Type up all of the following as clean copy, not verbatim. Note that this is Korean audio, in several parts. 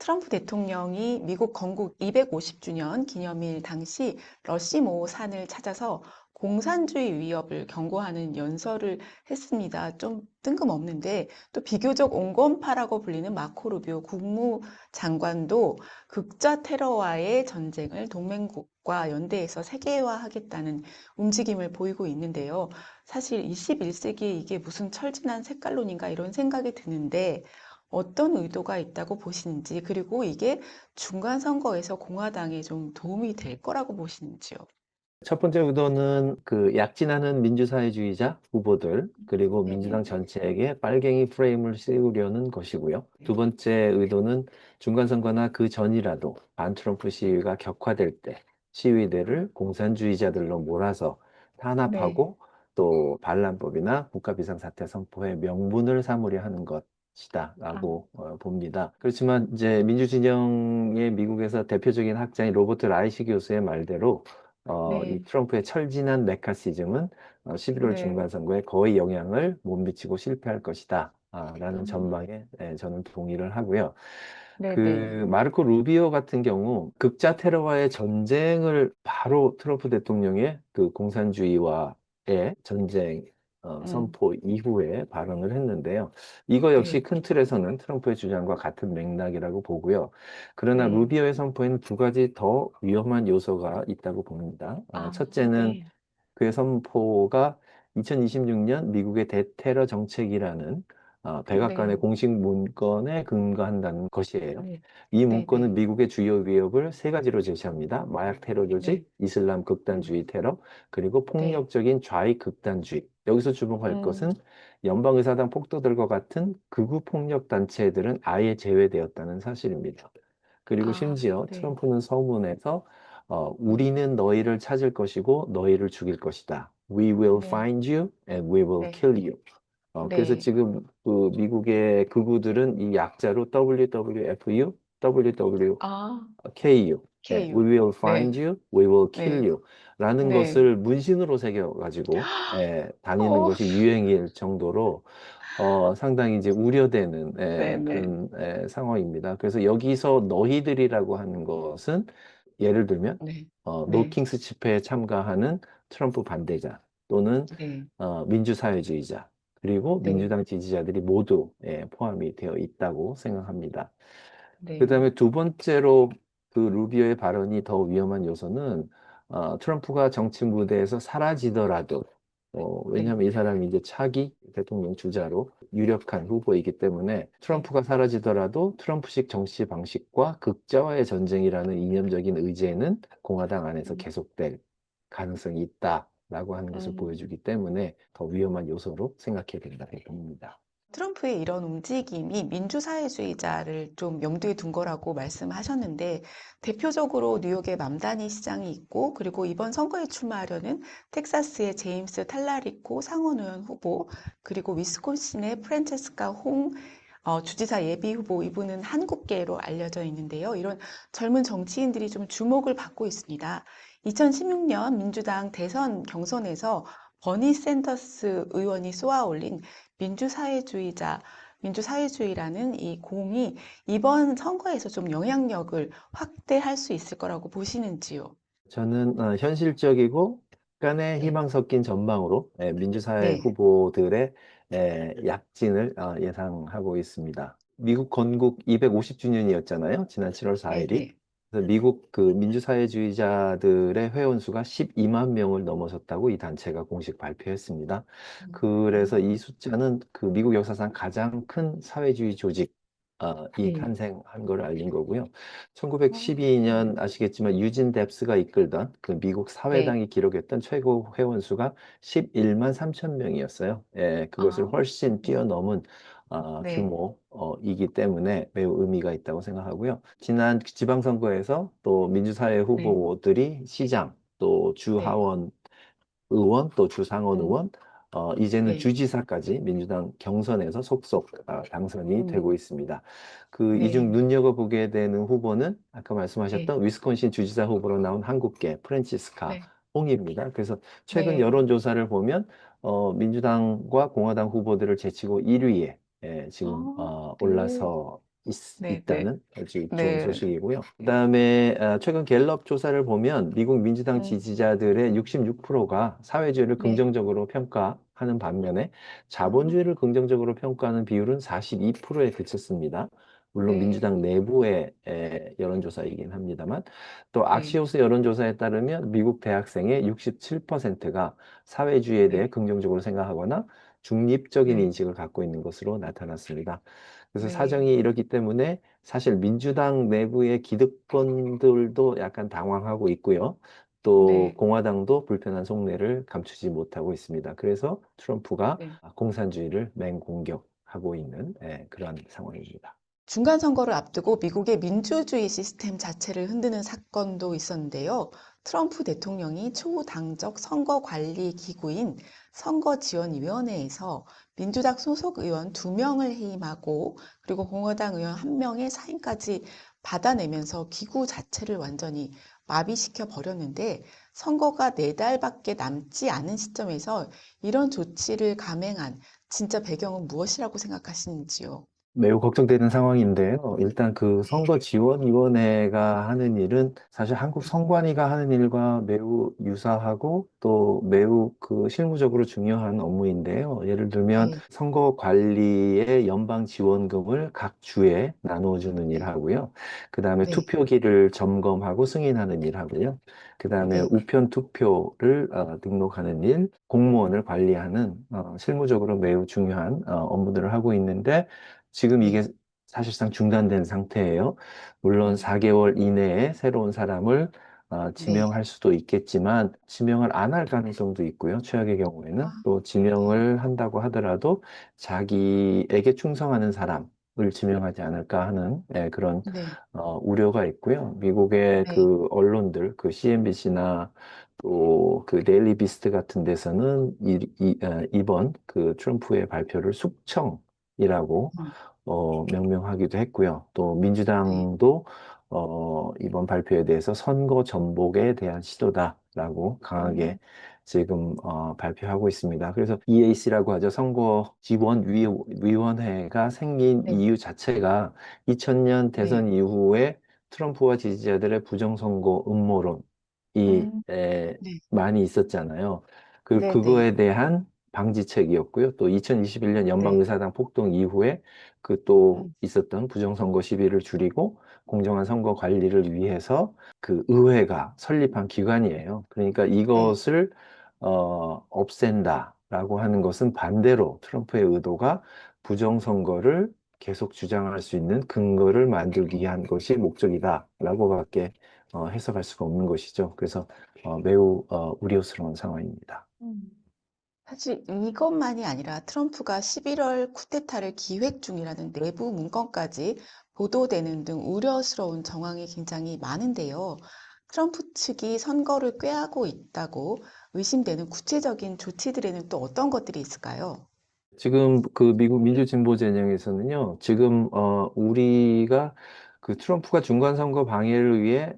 트럼프 대통령이 미국 건국 250주년 기념일 당시 러시모 산을 찾아서 공산주의 위협을 경고하는 연설을 했습니다. 좀 뜬금없는데 또 비교적 온건파라고 불리는 마코 루비오 국무장관도 극자 테러와의 전쟁을 동맹국과 연대해서 세계화하겠다는 움직임을 보이고 있는데요. 사실 21세기에 이게 무슨 철진한 색깔론인가 이런 생각이 드는데 어떤 의도가 있다고 보시는지, 그리고 이게 중간 선거에서 공화당에 좀 도움이 될 거라고 보시는지요? 첫 번째 의도는 그 약진하는 민주사회주의자 후보들, 그리고 네, 민주당 전체에게 빨갱이 프레임을 씌우려는 것이고요. 두 네, 번째 의도는 중간선거나 그 전이라도 반트럼프 시위가 격화될 때 시위대를 공산주의자들로 몰아서 네, 탄압하고 또 반란법이나 국가비상사태 선포의 명분을 삼으려 하는 아, 것이다라고 봅니다. 그렇지만 이제 민주진영의 미국에서 대표적인 학자인 로버트 라이시 교수의 말대로 이 네, 트럼프의 철진한 메카시즘은 11월 네, 중간선거에 거의 영향을 못 미치고 실패할 것이다. 라는 음, 전망에 저는 동의를 하고요. 네, 네, 그 마르코 루비오 같은 경우 극자 테러와의 전쟁을 바로 트럼프 대통령의 그 공산주의와의 전쟁 음, 선포 이후에 발언을 했는데요. 이거 역시 네, 큰 틀에서는 트럼프의 주장과 같은 맥락이라고 보고요. 그러나 네, 루비오의 선포에는 두 가지 더 위험한 요소가 있다고 봅니다. 아, 첫째는 네, 그의 선포가 2026년 미국의 대테러 정책이라는 백악관의 네, 공식 문건에 근거한다는 것이에요. 네, 이 네, 문건은 네, 미국의 주요 위협을 세 가지로 제시합니다. 마약 테러 네, 조직, 이슬람 극단주의 테러, 그리고 네, 폭력적인 좌익 극단주의. 여기서 주목할 음, 것은 연방의사당 폭도들과 같은 극우 폭력 단체들은 아예 제외되었다는 사실입니다. 그리고 아, 심지어 네, 트럼프는 서문에서 음, 우리는 너희를 찾을 것이고 너희를 죽일 것이다. We will 네, find you and we will 네, kill you. 그래서 네, 지금 그 미국의 극우들은 이 약자로 WWFU, WW 아, KU, 예, We KU, will 네, find you, we will kill 네, you 라는 네, 것을 문신으로 새겨가지고 다니는 어, 것이 유행일 정도로 상당히 이제 우려되는 네, 네, 그런 상황입니다. 그래서 여기서 너희들이라고 하는 것은 예를 들면 네, 네, 노킹스 집회에 참가하는 트럼프 반대자 또는 네, 민주사회주의자 그리고 네, 민주당 지지자들이 모두 포함이 되어 있다고 생각합니다. 네, 그다음에 두 번째로 그 루비오의 발언이 더 위험한 요소는 트럼프가 정치 무대에서 사라지더라도 네, 왜냐하면 이 사람이 이제 차기 대통령 주자로 유력한 후보이기 때문에 네. 트럼프가 사라지더라도 트럼프식 정치 방식과 극자와의 전쟁이라는 이념적인 의제는 공화당 안에서 음, 계속될 가능성이 있다라고 하는 것을 음. 보여주기 때문에 더 위험한 요소로 생각해야 된다고 봅니다. 트럼프의 이런 움직임이 민주사회주의자를 좀 염두에 둔 거라고 말씀하셨는데, 대표적으로 뉴욕의 맘다니 시장이 있고, 그리고 이번 선거에 출마하려는 텍사스의 제임스 탈라리코 상원의원 후보, 그리고 위스콘신의 프란체스카 홍 주지사 예비 후보, 이분은 한국계로 알려져 있는데요. 이런 젊은 정치인들이 좀 주목을 받고 있습니다. 2016년 민주당 대선 경선에서 버니 샌더스 의원이 쏘아올린 민주사회주의자, 민주사회주의라는 이 공이 이번 선거에서 좀 영향력을 확대할 수 있을 거라고 보시는지요? 저는 현실적이고 약간의 네, 희망 섞인 전망으로 민주사회 네, 후보들의 약진을 예상하고 있습니다. 미국 건국 250주년이었잖아요. 지난 7월 네, 4일이. 네. 그래서 미국 그 민주사회주의자들의 회원 수가 12만 명을 넘어섰다고 이 단체가 공식 발표했습니다. 그래서 이 숫자는 그 미국 역사상 가장 큰 사회주의 조직 이 네. 탄생한 걸 알린 거고요. 네. 1912년 아시겠지만 유진 뎁스가 이끌던 그 미국 네. 사회당이 기록했던 최고 회원 수가 11만 3천 명이었어요. 그것을 아, 훨씬 네. 뛰어넘은 네. 규모이기 때문에 매우 의미가 있다고 생각하고요. 지난 지방선거에서 또 민주사회 네. 후보들이 시장, 또 네. 주하원 의원 또 주상원 음, 의원 이제는 네. 주지사까지 민주당 경선에서 속속 당선이 음, 되고 있습니다. 그 이 중 네. 눈여겨보게 되는 후보는 아까 네. 말씀하셨던 위스콘신 주지사 후보로 나온 한국계 프란치스카 네. 홍입니다. 그래서 최근 네. 여론조사를 보면 민주당과 공화당 후보들을 제치고 1위에 지금 아, 네. 올라서 네, 네, 있다는 아주 좋은 네, 소식이고요. 그다음에 최근 갤럽 조사를 보면 미국 민주당 음, 지지자들의 66%가 사회주의를 네, 긍정적으로 평가하는 반면에 아, 자본주의를 긍정적으로 평가하는 비율은 42%에 그쳤습니다. 물론 네, 민주당 내부의 여론조사이긴 합니다만 또 네, 악시오스 여론조사에 따르면 미국 대학생의 67%가 사회주의에 대해 네, 긍정적으로 생각하거나 중립적인 네, 인식을 갖고 있는 것으로 나타났습니다. 그래서 네, 사정이 이렇기 때문에 사실 민주당 내부의 기득권들도 약간 당황하고 있고요. 또 네, 공화당도 불편한 속내를 감추지 못하고 있습니다. 그래서 트럼프가 네. 공산주의를 맹공격하고 있는 그런 상황입니다. 중간 선거를 앞두고 미국의 민주주의 시스템 자체를 흔드는 사건도 있었는데요. 트럼프 대통령이 초당적 선거 관리 기구인 선거지원위원회에서 민주당 소속 의원 2명을 해임하고 그리고 공화당 의원 1명의 사임까지 받아내면서 기구 자체를 완전히 마비시켜 버렸는데 선거가 4달밖에 남지 않은 시점에서 이런 조치를 감행한 진짜 배경은 무엇이라고 생각하시는지요? 매우 걱정되는 상황인데요. 일단 그 네, 선거지원위원회가 하는 일은 사실 한국 네, 선관위가 하는 일과 매우 유사하고 또 매우 그 실무적으로 중요한 업무인데요. 예를 들면 네, 선거 관리의 연방 지원금을 각 주에 나누어주는 일 네, 하고요. 그 다음에 네, 투표기를 점검하고 승인하는 일 하고요. 그 다음에 네, 우편 투표를 등록하는 일, 공무원을 관리하는 실무적으로 매우 중요한 업무들을 하고 있는데 지금 이게 네, 사실상 중단된 상태예요. 물론 음, 4개월 이내에 새로운 사람을 네, 지명할 수도 있겠지만 지명을 안 할 가능성도 있고요. 최악의 아, 경우에는 또 네, 지명을 한다고 하더라도 자기에게 충성하는 사람을 지명하지 않을까 하는 그런 네, 우려가 있고요. 미국의 네, 그 언론들, 그 CNBC나 또 그 데일리 비스트 같은 데서는 이번 그 트럼프의 발표를 숙청이라고 음, 명명하기도 했고요. 또 네, 민주당도 이번 발표에 대해서 선거 전복에 대한 시도다라고 강하게 음, 지금 발표하고 있습니다. 그래서 EAC라고 하죠. 선거지원위원회가 생긴 네, 이유 자체가 2000년 네, 대선 이후에 트럼프와 지지자들의 부정선거 음모론이 음, 에, 네, 많이 있었잖아요. 네, 네, 그거에 대한 방지책이었고요. 또 2021년 네, 연방의사당 폭동 이후에 그 또 음, 있었던 부정선거 시비를 줄이고 공정한 선거 관리를 위해서 그 의회가 설립한 기관이에요. 그러니까 네, 이것을 없앤다라고 하는 것은 반대로 트럼프의 의도가 부정선거를 계속 주장할 수 있는 근거를 만들기 위한 것이 목적이다라고밖에 해석할 수가 없는 것이죠. 그래서 매우 우려스러운 상황입니다. 음. 사실 이것만이 아니라 트럼프가 11월 쿠데타를 기획 중이라는 내부 문건까지 보도되는 등 우려스러운 정황이 굉장히 많은데요. 트럼프 측이 선거를 꾀하고 있다고 의심되는 구체적인 조치들에는 또 어떤 것들이 있을까요? 지금 그 미국 민주진보 진영에서는요, 지금 우리가 그 트럼프가 중간선거 방해를 위해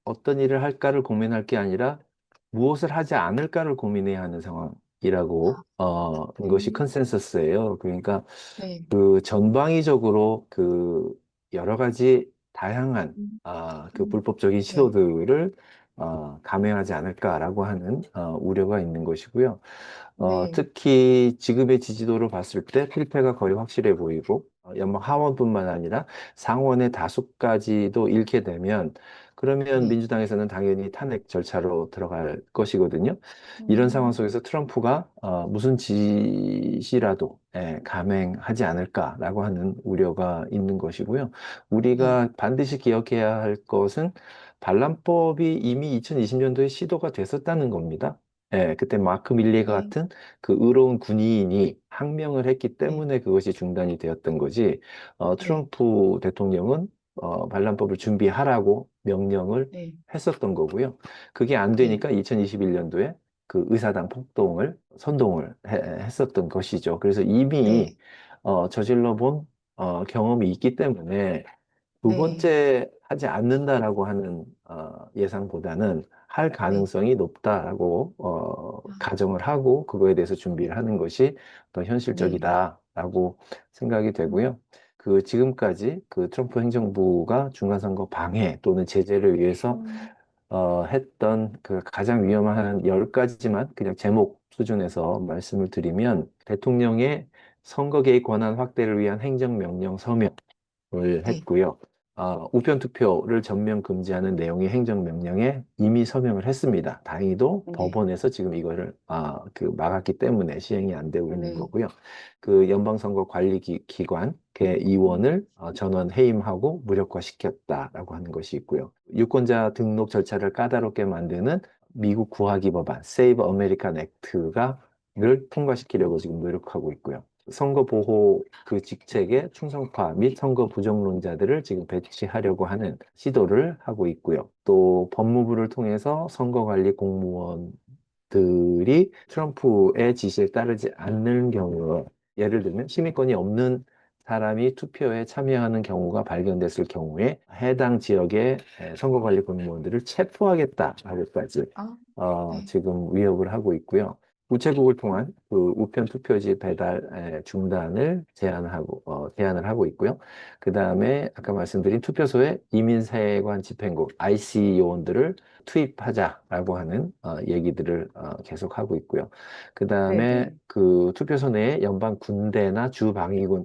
어떤 일을 할까를 고민할 게 아니라 무엇을 하지 않을까를 고민해야 하는 상황이라고 이것이 음, 컨센서스예요. 그러니까 네, 그 전방위적으로 그 여러 가지 다양한 음, 그 불법적인 네, 시도들을 감행하지 않을까라고 하는 우려가 있는 것이고요. 네, 특히 지금의 지지도를 봤을 때 필패가 거의 확실해 보이고 연방 하원뿐만 아니라 상원의 다수까지도 잃게 되면 그러면 네, 민주당에서는 당연히 탄핵 절차로 들어갈 것이거든요. 이런 상황 음, 속에서 트럼프가 무슨 지시라도 감행하지 않을까라고 하는 우려가 있는 것이고요. 네, 우리가 반드시 기억해야 할 것은 반란법이 이미 2020년도에 시도가 됐었다는 겁니다. 그때 마크 밀리가 네, 같은 그 의로운 군인이 항명을 했기 네, 때문에 그것이 중단이 되었던 거지. 네, 트럼프 대통령은 반란법을 준비하라고 명령을 네, 했었던 거고요. 그게 안 네, 되니까 2021년도에 그 의사당 폭동을 선동을 했었던 것이죠. 그래서 이미 네, 저질러 본 경험이 있기 때문에 두 네, 번째 하지 않는다라고 하는 예상보다는 할 네, 가능성이 높다라고 아, 가정을 하고 그거에 대해서 준비를 네, 하는 것이 더 네, 현실적이다라고 생각이 음, 되고요. 그 지금까지 그 트럼프 행정부가 중간선거 방해 또는 제재를 위해서 했던 그 가장 위험한 10가지만 그냥 제목 수준에서 말씀을 드리면 대통령의 선거 개입 권한 확대를 위한 행정명령 서명을 네. 했고요. 우편 투표를 전면 금지하는 내용의 행정명령에 이미 서명을 했습니다. 다행히도 네. 법원에서 지금 이거를 그 막았기 때문에 시행이 안 되고 있는 네. 거고요. 그 연방선거관리기관 의 의원을 전원 해임하고 무력화시켰다라고 하는 것이 있고요. 유권자 등록 절차를 까다롭게 만드는 미국 구하기 법안 Save American Act를 통과시키려고 지금 노력하고 있고요. 선거 보호 그 직책의 충성파 및 선거 부정론자들을 지금 배치하려고 하는 시도를 하고 있고요. 또 법무부를 통해서 선거관리 공무원들이 트럼프의 지시에 따르지 않는 경우, 예를 들면 시민권이 없는 사람이 투표에 참여하는 경우가 발견됐을 경우에 해당 지역의 선거관리 공무원들을 체포하겠다라고까지 아, 네. 지금 위협을 하고 있고요. 우체국을 통한 그 우편 투표지 배달 중단을 제안을 하고 있고요. 그 다음에 아까 말씀드린 투표소에 이민세관 집행국 IC 요원들을 투입하자라고 하는 얘기들을 계속하고 있고요. 그 다음에 네네. 그 투표소 내에 연방 군대나 주방위군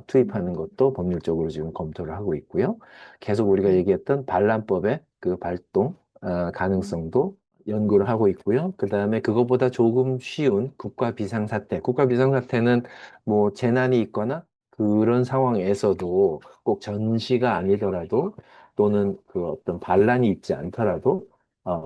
투입하는 음, 것도 법률적으로 지금 검토를 하고 있고요. 계속 우리가 네. 얘기했던 반란법의 그 발동 음, 가능성도 연구를 하고 있고요. 그 다음에 그거보다 조금 쉬운 국가 비상사태. 국가 비상사태는 뭐 재난이 있거나 그런 상황에서도 꼭 전시가 아니더라도 또는 그 어떤 반란이 있지 않더라도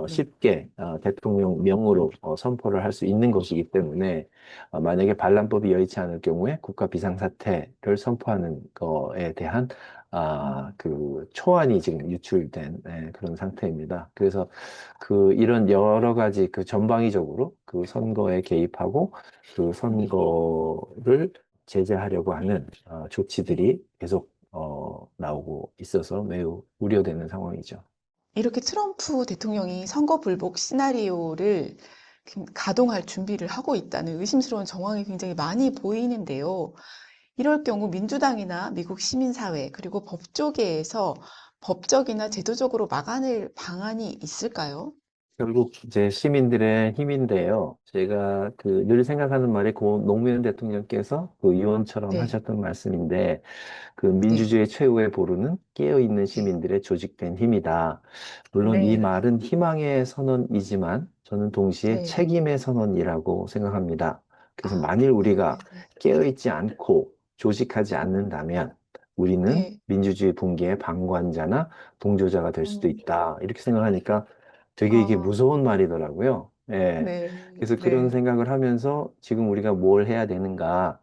네. 쉽게 대통령 명으로 선포를 할 수 있는 것이기 때문에 만약에 반란법이 여의치 않을 경우에 국가 비상사태를 선포하는 거에 대한 음, 그 초안이 지금 유출된 그런 상태입니다. 그래서 그 이런 여러 가지 그 전방위적으로 그 선거에 개입하고 그 네. 선거를 제재하려고 하는 네. 조치들이 계속 나오고 있어서 매우 우려되는 상황이죠. 이렇게 트럼프 대통령이 선거 불복 시나리오를 가동할 준비를 하고 있다는 의심스러운 정황이 굉장히 많이 보이는데요. 이럴 경우 민주당이나 미국 시민사회, 그리고 법조계에서 법적이나 제도적으로 막아낼 방안이 있을까요? 결국 이제 시민들의 힘인데요. 제가 그 늘 생각하는 말이 고 노무현 대통령께서 그 의원처럼 네, 하셨던 말씀인데 그 네, 민주주의 최후의 보루는 깨어있는 네, 시민들의 조직된 힘이다. 물론 이 네, 말은 희망의 선언이지만 저는 동시에 네. 책임의 선언이라고 생각합니다. 그래서 아, 만일 우리가 네, 네, 깨어있지 않고 조직하지 않는다면 우리는 네. 민주주의 붕괴의 방관자나 동조자가 될 수도 음, 있다. 이렇게 생각하니까 되게 이게 아, 무서운 말이더라고요. 예. 네, 그래서 그런 네, 생각을 하면서 지금 우리가 뭘 해야 되는가?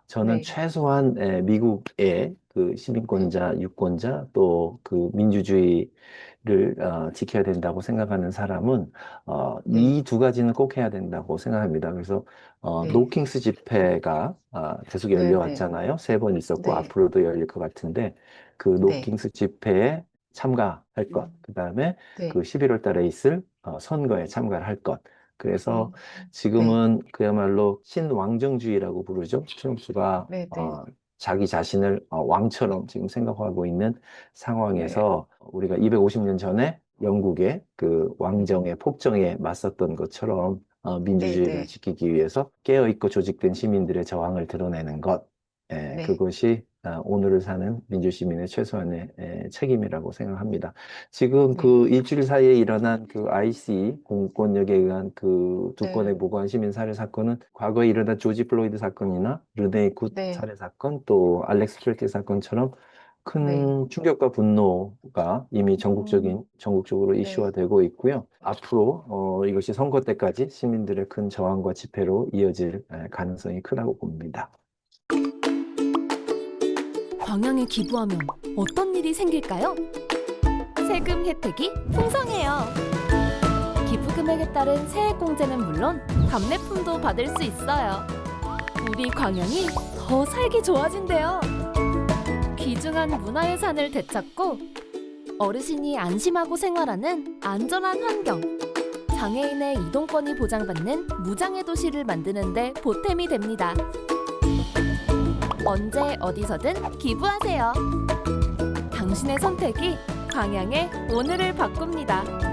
저는 네, 최소한 미국의 그 네, 시민권자, 유권자 또 그 민주주의를 지켜야 된다고 생각하는 사람은 네, 이 두 가지는 꼭 해야 된다고 생각합니다. 그래서 네, 노킹스 집회가 계속 네, 네, 열려왔잖아요. 3번 있었고 네, 앞으로도 열릴 것 같은데 그 네, 노킹스 집회에 참가할 것, 음, 그다음에 그 네, 11월 달에 있을 선거에 참가를 할 것. 그래서 음, 네, 지금은 그야말로 신왕정주의라고 부르죠. 트럼프가 네, 네, 자기 자신을 왕처럼 지금 생각하고 있는 네, 상황에서 우리가 250년 전에 영국의 그 음, 왕정의 폭정에 맞섰던 것처럼 네, 민주주의를 네, 지키기 위해서 깨어있고 조직된 시민들의 저항을 드러내는 것, 네, 그것이 오늘을 사는 민주시민의 최소한의 책임이라고 생각합니다. 지금 네, 그 일주일 사이에 일어난 그 IC 공권력에 의한 그 두 건의 네, 무고한 시민 살해 사건은 과거에 일어난 조지 플로이드 사건이나 르네 굿 네, 살해 사건 또 알렉스 트레티 사건처럼 네, 큰 충격과 분노가 이미 음, 전국적으로 네. 이슈화되고 있고요. 앞으로 이것이 선거 때까지 시민들의 큰 저항과 집회로 이어질 가능성이 크다고 봅니다. 광양에 기부하면 어떤 일이 생길까요? 세금 혜택이 풍성해요. 기부 금액에 따른 세액공제는 물론 답례품도 받을 수 있어요. 우리 광양이 더 살기 좋아진대요. 귀중한 문화유산을 되찾고 어르신이 안심하고 생활하는 안전한 환경, 장애인의 이동권이 보장받는 무장애 도시를 만드는 데 보탬이 됩니다. 언제 어디서든 기부하세요. 당신의 선택이 광양의 오늘을 바꿉니다.